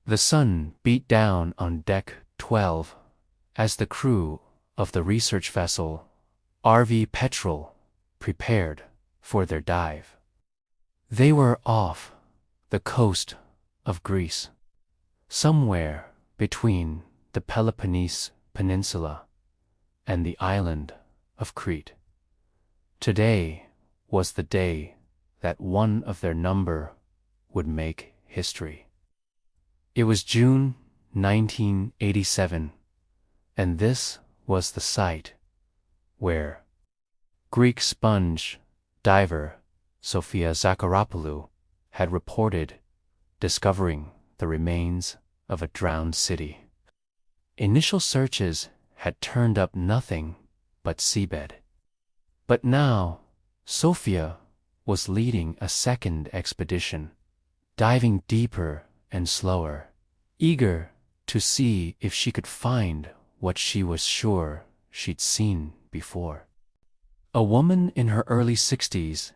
The sun beat down on Deck 12 as the crew of the research vessel RV Petrel prepared for their dive. They were off the coast of Greece, somewhere between the Peloponnese Peninsula and the island of Crete. Today was the day that one of their number would make history. It was June 1987, and this was the site where Greek sponge diver Sofia Zacharopoulou had reported discovering the remains of a drowned city. Initial searches had turned up nothing but seabed. But now, Sofia was leading a second expedition, diving deeper and slower, eager to see if she could find what she was sure she'd seen before. A woman in her early 60s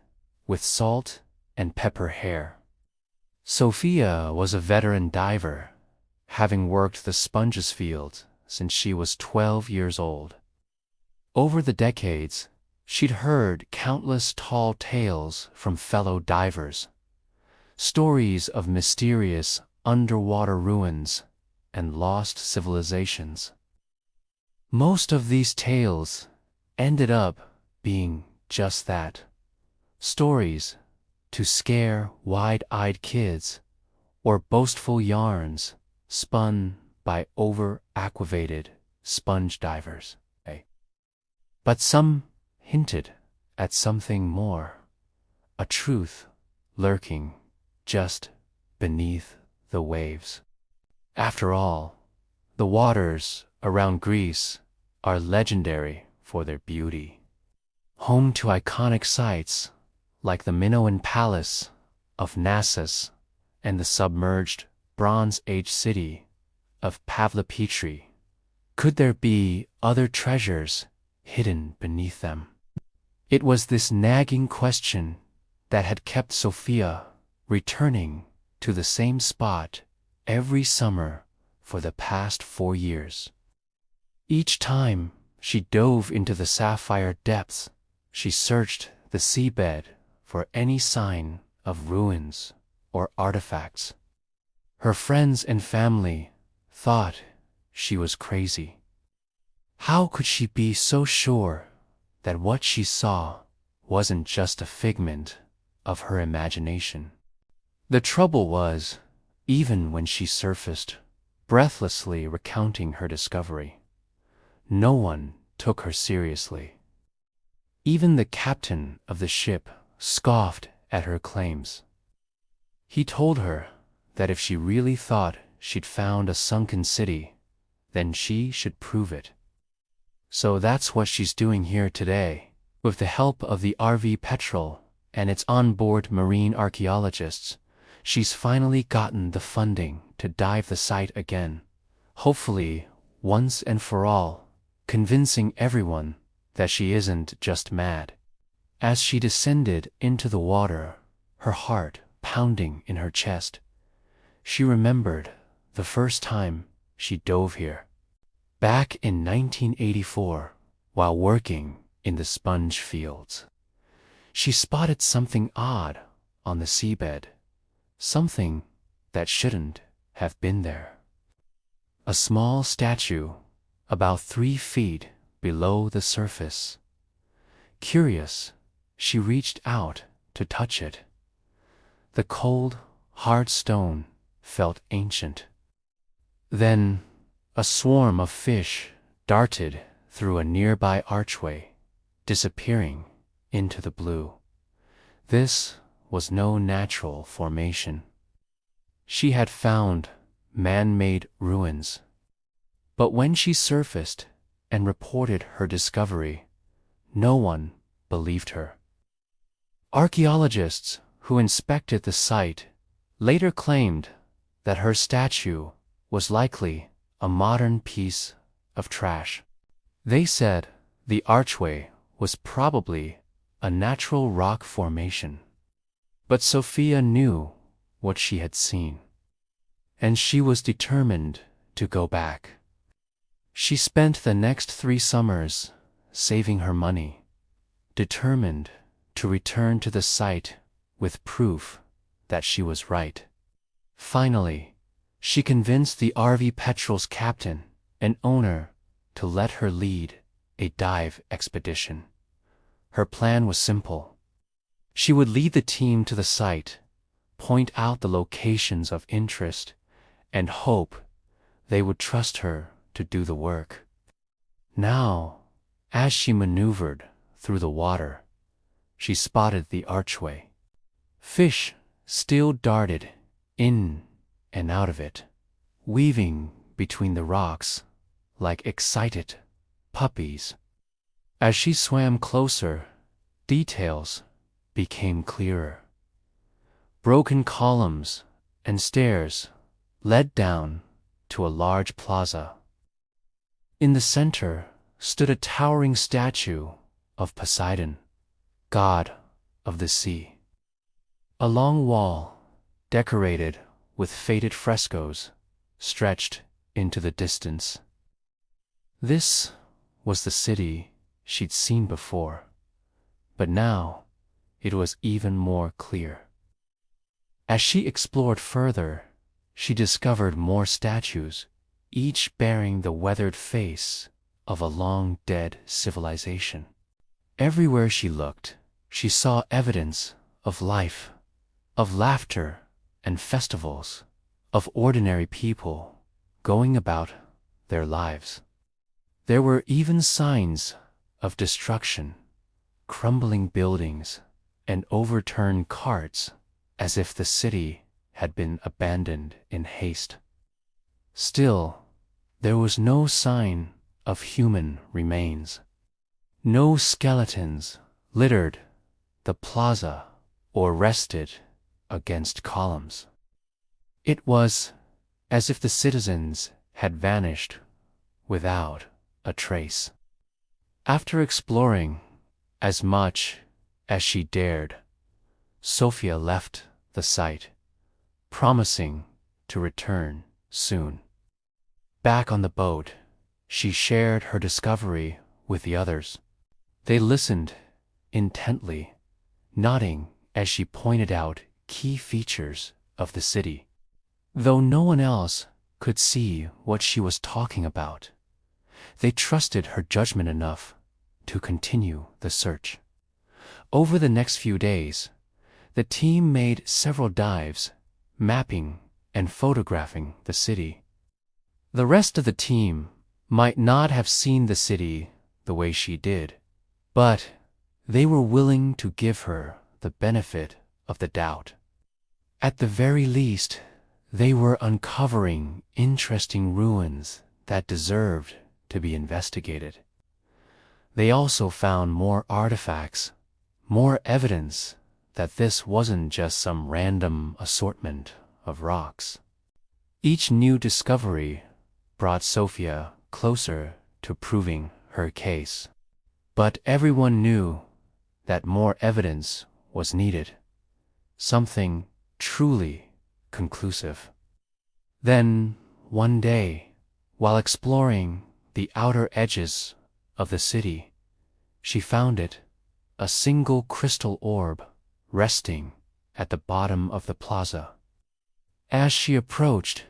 with salt and pepper hair. Sofia was a veteran diver, having worked the sponges field since she was 12 years old. Over the decades, she'd heard countless tall tales from fellow divers, stories of mysterious underwater ruins and lost civilizations. Most of these tales ended up being just that, stories to scare wide-eyed kids or boastful yarns spun by over-aquated sponge divers. But some hinted at something more, a truth lurking just beneath the waves. After all, the waters around Greece are legendary for their beauty, home to iconic sites like the Minoan Palace of Naxos and the submerged Bronze Age city of Pavlopetri. Could there be other treasures hidden beneath them? It was this nagging question that had kept Sofia returning to the same spot every summer for the past 4 years. Each time she dove into the sapphire depths, she searched the seabed for any sign of ruins or artifacts. Her friends and family thought she was crazy. How could she be so sure that what she saw wasn't just a figment of her imagination? The trouble was, even when she surfaced, breathlessly recounting her discovery, no one took her seriously. Even the captain of the ship scoffed at her claims. He told her that if she really thought she'd found a sunken city, then she should prove it. So that's what she's doing here today, with the help of the RV Petrel and its onboard marine archaeologists. She's finally gotten the funding to dive the site again, hopefully once and for all, convincing everyone that she isn't just mad. As she descended into the water, her heart pounding in her chest, she remembered the first time she dove here. Back in 1984, while working in the sponge fields, she spotted something odd on the seabed, something that shouldn't have been there. A small statue about 3 feet below the surface. Curious, she reached out to touch it. The cold, hard stone felt ancient. Then a swarm of fish darted through a nearby archway, disappearing into the blue. This was no natural formation. She had found man-made ruins. But when she surfaced and reported her discovery, no one believed her. Archaeologists who inspected the site later claimed that her statue was likely a modern piece of trash. They said the archway was probably a natural rock formation. But Sofia knew what she had seen. and she was determined to go back. She spent the next 3 summers saving her money, determined to return to the site with proof that she was right. Finally, she convinced the RV Petrel's captain and owner to let her lead a dive expedition. Her plan was simple. She would lead the team to the site, point out the locations of interest, and hope they would trust her to do the work. Now, as she maneuvered through the water, she spotted the archway. Fish still darted in and out of it, weaving between the rocks like excited puppies. As she swam closer, details became clearer. Broken columns and stairs led down to a large plaza. In the center stood a towering statue of Poseidon, god of the sea. A long wall, decorated with faded frescoes, stretched into the distance. This was the city she'd seen before, but now it was even more clear. As she explored further, she discovered more statues, each bearing the weathered face of a long-dead civilization. Everywhere she looked, she saw evidence of life, of laughter and festivals, of ordinary people going about their lives. There were even signs of destruction, crumbling buildings, and overturned carts, as if the city had been abandoned in haste. Still, there was no sign of human remains. No skeletons littered the plaza or rested against columns. It was as if the citizens had vanished without a trace. After exploring as much as she dared, Sofia left the site, promising to return soon. Back on the boat, she shared her discovery with the others. They listened intently, nodding as she pointed out key features of the city. Though no one else could see what she was talking about, they trusted her judgment enough to continue the search. Over the next few days, the team made several dives, mapping and photographing the city. The rest of the team might not have seen the city the way she did, but they were willing to give her the benefit of the doubt. At the very least, they were uncovering interesting ruins that deserved to be investigated. They also found more artifacts, more evidence that this wasn't just some random assortment of rocks. Each new discovery brought Sofia closer to proving her case. But everyone knew that more evidence was needed, something truly conclusive. Then, one day, while exploring the outer edges of the city, she found it, a single crystal orb resting at the bottom of the plaza. As she approached,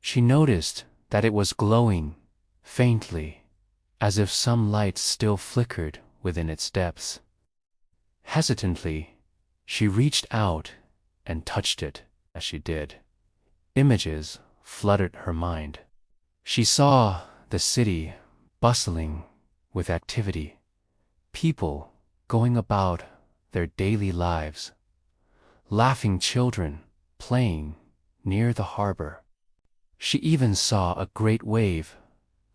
she noticed that it was glowing faintly, as if some light still flickered within its depths. Hesitantly, she reached out and touched it. As she did, images flooded her mind. She saw the city bustling with activity, people going about their daily lives, laughing children playing near the harbor. She even saw a great wave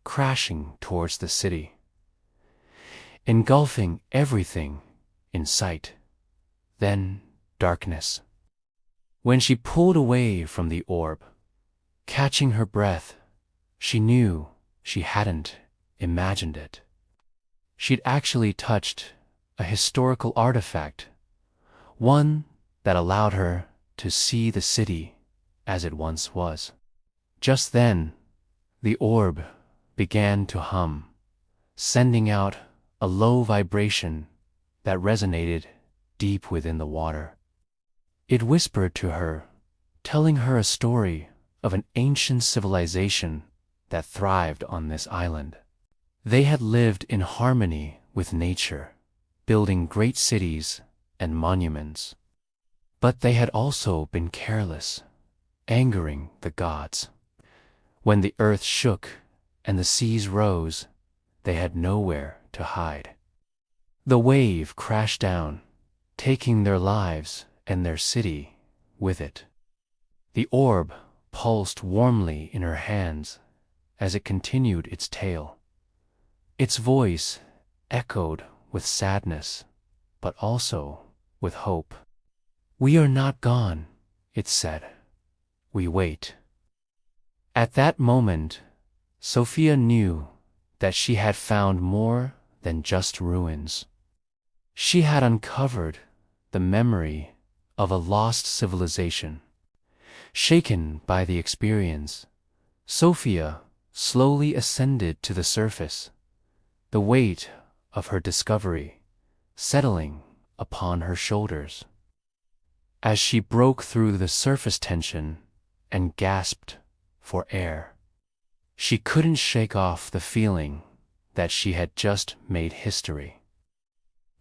crashing towards the city, engulfing everything in sight. Then darkness. When she pulled away from the orb, catching her breath, she knew she hadn't imagined it. She'd actually touched a historical artifact, one that allowed her to see the city as it once was. Just then, the orb began to hum, sending out a low vibration that resonated deep within the water. It whispered to her, telling her a story of an ancient civilization that thrived on this island. They had lived in harmony with nature, building great cities and monuments. But they had also been careless, angering the gods. When the earth shook and the seas rose, they had nowhere to hide. The wave crashed down, taking their lives and their city with it. The orb pulsed warmly in her hands as it continued its tale. Its voice echoed with sadness, but also with hope. "We are not gone," it said. "We wait." At that moment, Sofia knew that she had found more than just ruins. She had uncovered the memory of a lost civilization. Shaken by the experience, Sofia slowly ascended to the surface, the weight of her discovery settling upon her shoulders. As she broke through the surface tension and gasped for air, she couldn't shake off the feeling that she had just made history.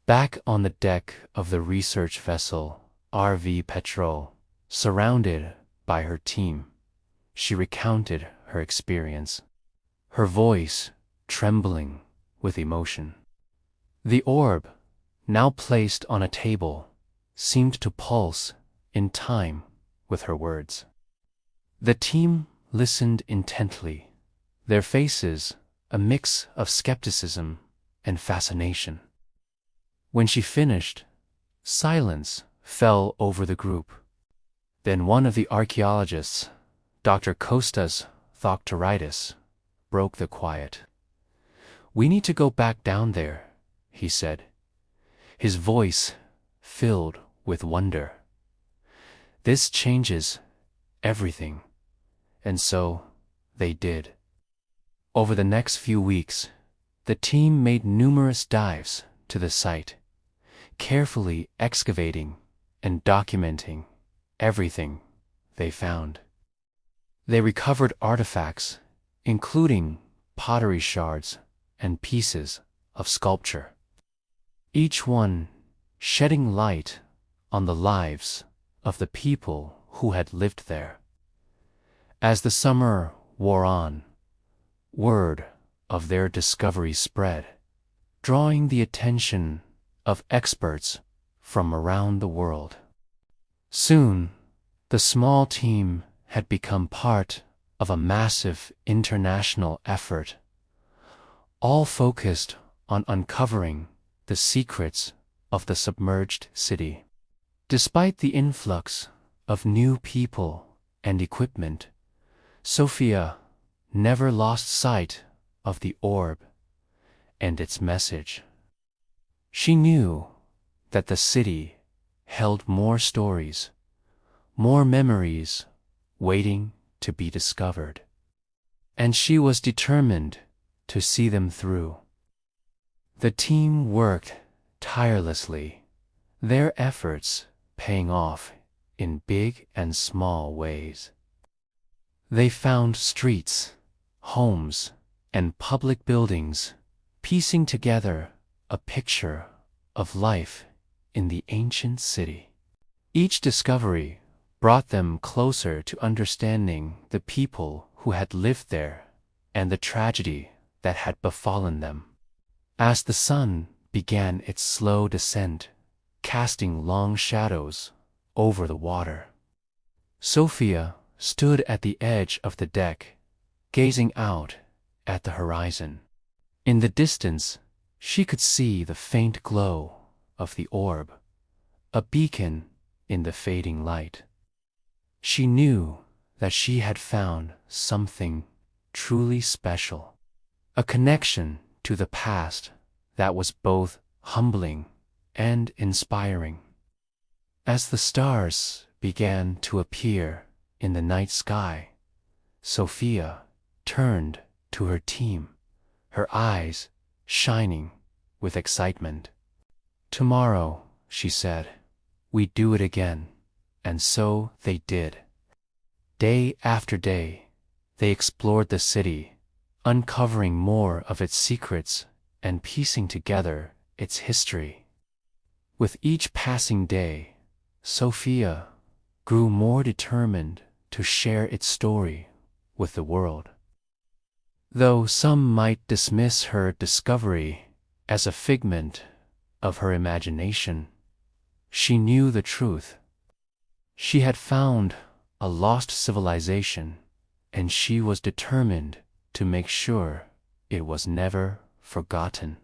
Back on the deck of the research vessel RV Petrol, surrounded by her team, she recounted her experience, her voice trembling with emotion. The orb, now placed on a table, seemed to pulse in time with her words. The team listened intently, their faces a mix of skepticism and fascination. When she finished, silence fell over the group. Then one of the archaeologists, Dr. Kostas Thoctoritis, broke the quiet. "We need to go back down there," he said, his voice filled with wonder. "This changes everything." And so they did. Over the next few weeks, the team made numerous dives to the site, carefully excavating and documenting everything they found. They recovered artifacts, including pottery shards and pieces of sculpture, each one shedding light on the lives of the people who had lived there. As the summer wore on, word of their discovery spread, drawing the attention of experts from around the world. Soon, the small team had become part of a massive international effort, all focused on uncovering the secrets of the submerged city. Despite the influx of new people and equipment, Sofia never lost sight of the orb and its message. She knew that the city held more stories, more memories waiting to be discovered, and she was determined to see them through. The team worked tirelessly, their efforts paying off in big and small ways. They found streets, homes, and public buildings, piecing together a picture of life in the ancient city. Each discovery brought them closer to understanding the people who had lived there and the tragedy that had befallen them. As the sun began its slow descent, casting long shadows over the water, Sofia stood at the edge of the deck, gazing out at the horizon. In the distance, she could see the faint glow of the orb, a beacon in the fading light. She knew that she had found something truly special, a connection to the past that was both humbling and inspiring. As the stars began to appear in the night sky, Sofia turned to her team, her eyes shining with excitement. "Tomorrow," she said, "we do it again." And so they did. Day after day, they explored the city, uncovering more of its secrets and piecing together its history. With each passing day, Sofia grew more determined to share its story with the world. Though some might dismiss her discovery as a figment of her imagination, she knew the truth. She had found a lost civilization, and she was determined to make sure it was never forgotten.